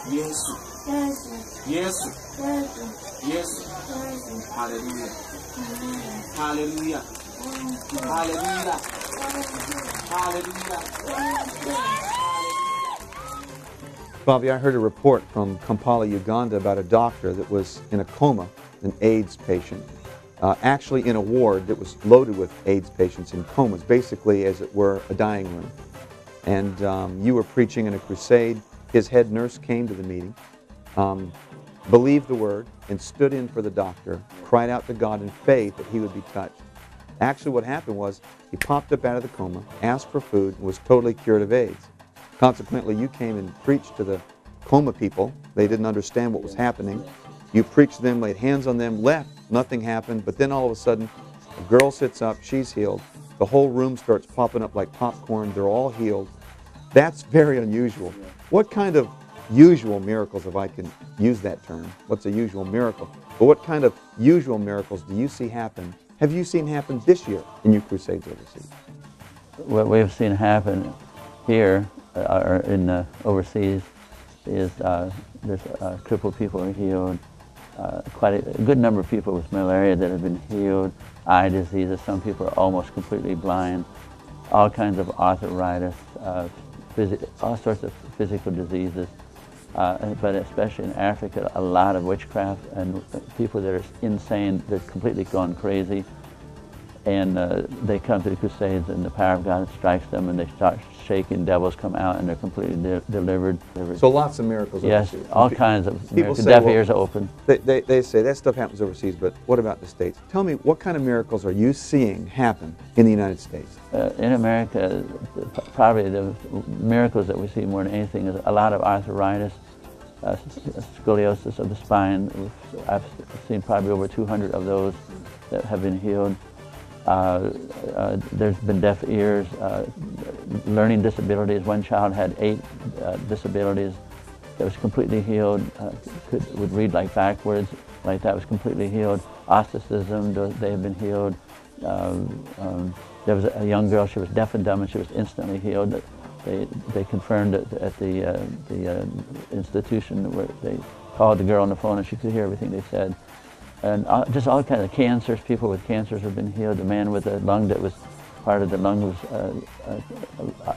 Yesu. Yesu. Yesu. Hallelujah. Hallelujah. Hallelujah. Hallelujah. Bobby, I heard a report from Kampala, Uganda about a doctor that was in a coma, an AIDS patient, actually in a ward that was loaded with AIDS patients in comas, basically, as it were, a dying room. And you were preaching in a crusade. His head nurse came to the meeting, believed the word, and stood in for the doctor, cried out to God in faith that he would be touched. Actually, what happened was he popped up out of the coma, asked for food, and was totally cured of AIDS. Consequently, you came and preached to the coma people. They didn't understand what was happening. You preached to them, laid hands on them, left. Nothing happened. But then all of a sudden, a girl sits up, she's healed. The whole room starts popping up like popcorn. They're all healed. That's very unusual. What kind of usual miracles, if I can use that term, what's a usual miracle? But what kind of usual miracles do you see happen, have you seen happen this year in your crusades overseas? What we've seen happen here or in overseas is there's crippled people are healed, quite a good number of people with malaria that have been healed, eye diseases, some people are almost completely blind, all kinds of arthritis, all sorts of physical diseases, but especially in Africa, a lot of witchcraft and people that are insane, they're completely gone crazy. And they come to the crusades and the power of God strikes them and they start shaking, devils come out and they're completely delivered. So lots of miracles overseas. Yes, all kinds of miracles. Say, deaf ears are open. They say that stuff happens overseas, but what about the States? Tell me, what kind of miracles are you seeing happen in the United States? In America, probably the miracles that we see more than anything is a lot of arthritis, scoliosis of the spine. I've seen probably over 200 of those that have been healed. There's been deaf ears, learning disabilities. One child had 8 disabilities that was completely healed, would read like backwards, like that was completely healed. Ostracism, they have been healed. There was a young girl, she was deaf and dumb and she was instantly healed. They confirmed it at the institution where they called the girl on the phone and she could hear everything they said. And just all kinds of cancers, people with cancers have been healed. The man with a lung that was, part of the lung was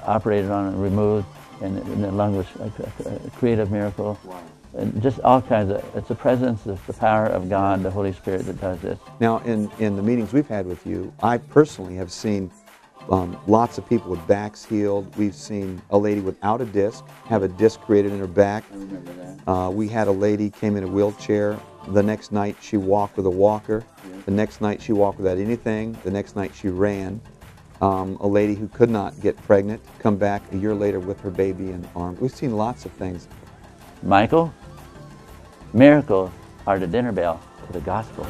operated on and removed, and the lung was a creative miracle. Wow. And just all kinds of, it's the presence, it's the power of God, the Holy Spirit that does this. Now in the meetings we've had with you, I personally have seen lots of people with backs healed. We've seen a lady without a disc have a disc created in her back. I remember that. We had a lady came in a wheelchair. The next night she walked with a walker. Yeah. The next night she walked without anything. The next night she ran. A lady who could not get pregnant come back a year later with her baby in arms. We've seen lots of things. Michael, miracles are the dinner bell of the gospel.